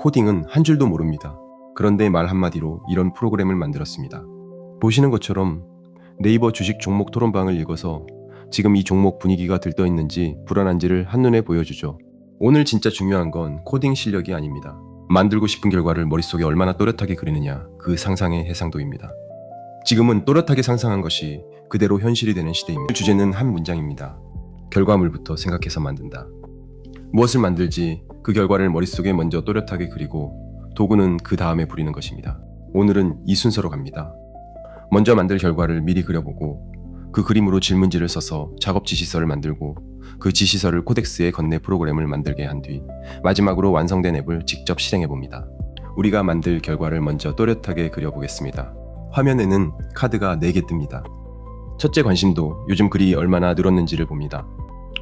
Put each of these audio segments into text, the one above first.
코딩은 한 줄도 모릅니다. 그런데 말 한마디로 이런 프로그램을 만들었습니다. 보시는 것처럼 네이버 주식 종목 토론방을 읽어서 지금 이 종목 분위기가 들떠있는지 불안한지를 한눈에 보여주죠. 오늘 진짜 중요한 건 코딩 실력이 아닙니다. 만들고 싶은 결과를 머릿속에 얼마나 또렷하게 그리느냐, 그 상상의 해상도입니다. 지금은 또렷하게 상상한 것이 그대로 현실이 되는 시대입니다. 주제는 한 문장입니다. 결과물부터 생각해서 만든다. 무엇을 만들지 그 결과를 머릿속에 먼저 또렷하게 그리고 도구는 그 다음에 부리는 것입니다. 오늘은 이 순서로 갑니다. 먼저 만들 결과를 미리 그려보고 그 그림으로 질문지를 써서 작업 지시서를 만들고 그 지시서를 코덱스에 건네 프로그램을 만들게 한 뒤 마지막으로 완성된 앱을 직접 실행해봅니다. 우리가 만들 결과를 먼저 또렷하게 그려보겠습니다. 화면에는 카드가 4개 뜹니다. 첫째 관심도 요즘 글이 얼마나 늘었는지를 봅니다.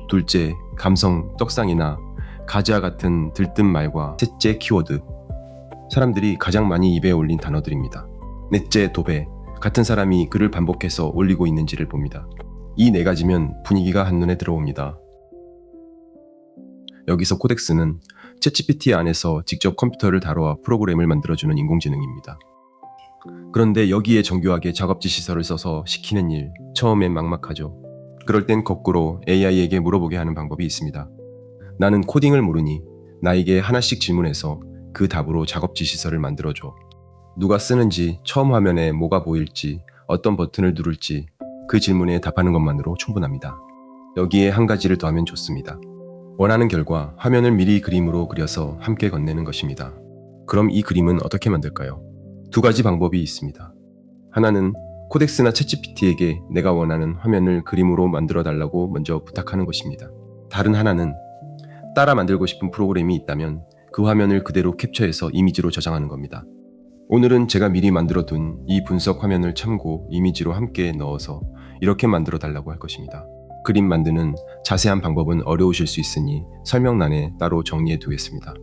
둘째, 감성, 떡상이나 가자 같은 들뜬 말과 셋째, 키워드. 사람들이 가장 많이 입에 올린 단어들입니다. 넷째, 도배. 같은 사람이 글을 반복해서 올리고 있는지를 봅니다. 이 4가지면 분위기가 한눈에 들어옵니다. 여기서 코덱스는 챗GPT 안에서 직접 컴퓨터를 다뤄 프로그램을 만들어주는 인공지능입니다. 그런데 여기에 정교하게 작업 지시서를 써서 시키는 일, 처음엔 막막하죠. 그럴 땐 거꾸로 AI에게 물어보게 하는 방법이 있습니다. 나는 코딩을 모르니 나에게 하나씩 질문해서 그 답으로 작업 지시서를 만들어줘. 누가 쓰는지, 처음 화면에 뭐가 보일지, 어떤 버튼을 누를지 그 질문에 답하는 것만으로 충분합니다. 여기에 한 가지를 더하면 좋습니다. 원하는 결과, 화면을 미리 그림으로 그려서 함께 건네는 것입니다. 그럼 이 그림은 어떻게 만들까요? 2가지 방법이 있습니다. 하나는 코덱스나 챗GPT에게 내가 원하는 화면을 그림으로 만들어 달라고 먼저 부탁하는 것입니다. 다른 하나는 따라 만들고 싶은 프로그램이 있다면 그 화면을 그대로 캡처해서 이미지로 저장하는 겁니다. 오늘은 제가 미리 만들어둔 이 분석 화면을 참고 이미지로 함께 넣어서 이렇게 만들어 달라고 할 것입니다. 그림 만드는 자세한 방법은 어려우실 수 있으니 설명란에 따로 정리해 두겠습니다.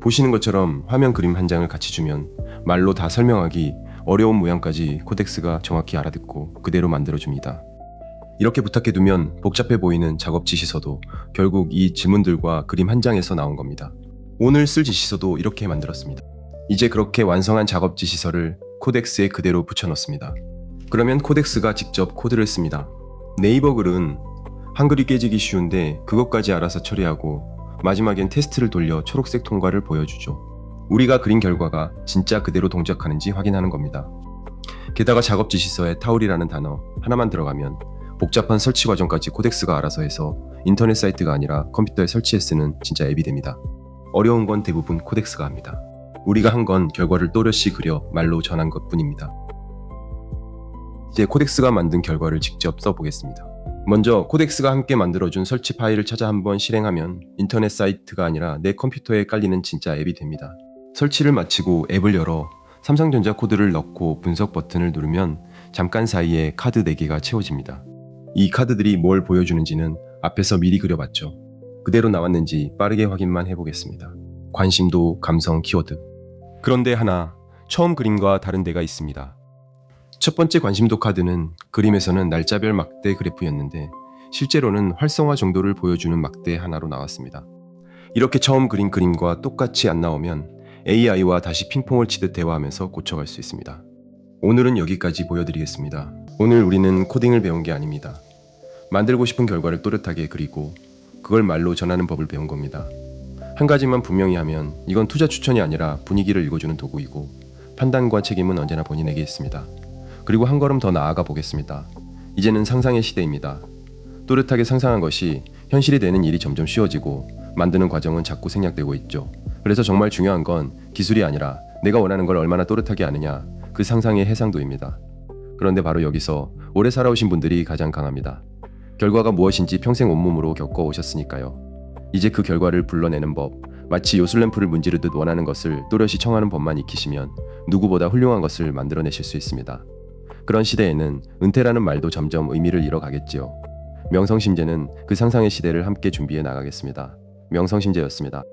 보시는 것처럼 화면 그림 한 장을 같이 주면 말로 다 설명하기 어려운 모양까지 코덱스가 정확히 알아듣고 그대로 만들어줍니다. 이렇게 부탁해두면 복잡해 보이는 작업 지시서도 결국 이 질문들과 그림 한 장에서 나온 겁니다. 오늘 쓸 지시서도 이렇게 만들었습니다. 이제 그렇게 완성한 작업 지시서를 코덱스에 그대로 붙여넣습니다. 그러면 코덱스가 직접 코드를 씁니다. 네이버 글은 한글이 깨지기 쉬운데 그것까지 알아서 처리하고 마지막엔 테스트를 돌려 초록색 통과를 보여주죠. 우리가 그린 결과가 진짜 그대로 동작하는지 확인하는 겁니다. 게다가 작업 지시서에 타울이라는 단어 하나만 들어가면 복잡한 설치 과정까지 코덱스가 알아서 해서 인터넷 사이트가 아니라 컴퓨터에 설치해 쓰는 진짜 앱이 됩니다. 어려운 건 대부분 코덱스가 합니다. 우리가 한 건 결과를 또렷이 그려 말로 전한 것뿐입니다. 이제 코덱스가 만든 결과를 직접 써보겠습니다. 먼저 코덱스가 함께 만들어준 설치 파일을 찾아 한번 실행하면 인터넷 사이트가 아니라 내 컴퓨터에 깔리는 진짜 앱이 됩니다. 설치를 마치고 앱을 열어 삼성전자 코드를 넣고 분석 버튼을 누르면 잠깐 사이에 카드 4개가 채워집니다. 이 카드들이 뭘 보여주는지는 앞에서 미리 그려봤죠. 그대로 나왔는지 빠르게 확인만 해보겠습니다. 관심도, 감성, 키워드. 그런데 하나, 처음 그림과 다른 데가 있습니다. 첫 번째 관심도 카드는 그림에서는 날짜별 막대 그래프였는데 실제로는 활성화 정도를 보여주는 막대 하나로 나왔습니다. 이렇게 처음 그린 그림과 똑같이 안 나오면 AI와 다시 핑퐁을 치듯 대화하면서 고쳐갈 수 있습니다. 오늘은 여기까지 보여드리겠습니다. 오늘 우리는 코딩을 배운 게 아닙니다. 만들고 싶은 결과를 또렷하게 그리고 그걸 말로 전하는 법을 배운 겁니다. 한 가지만 분명히 하면 이건 투자 추천이 아니라 분위기를 읽어주는 도구이고 판단과 책임은 언제나 본인에게 있습니다. 그리고 한 걸음 더 나아가 보겠습니다. 이제는 상상의 시대입니다. 또렷하게 상상한 것이 현실이 되는 일이 점점 쉬워지고 만드는 과정은 자꾸 생략되고 있죠. 그래서 정말 중요한 건 기술이 아니라 내가 원하는 걸 얼마나 또렷하게 아느냐, 그 상상의 해상도입니다. 그런데 바로 여기서 오래 살아오신 분들이 가장 강합니다. 결과가 무엇인지 평생 온몸으로 겪어오셨으니까요. 이제 그 결과를 불러내는 법, 마치 요술램프를 문지르듯 원하는 것을 또렷이 청하는 법만 익히시면 누구보다 훌륭한 것을 만들어내실 수 있습니다. 그런 시대에는 은퇴라는 말도 점점 의미를 잃어가겠지요. 명성심재는 그 상상의 시대를 함께 준비해 나가겠습니다. 명성심재였습니다.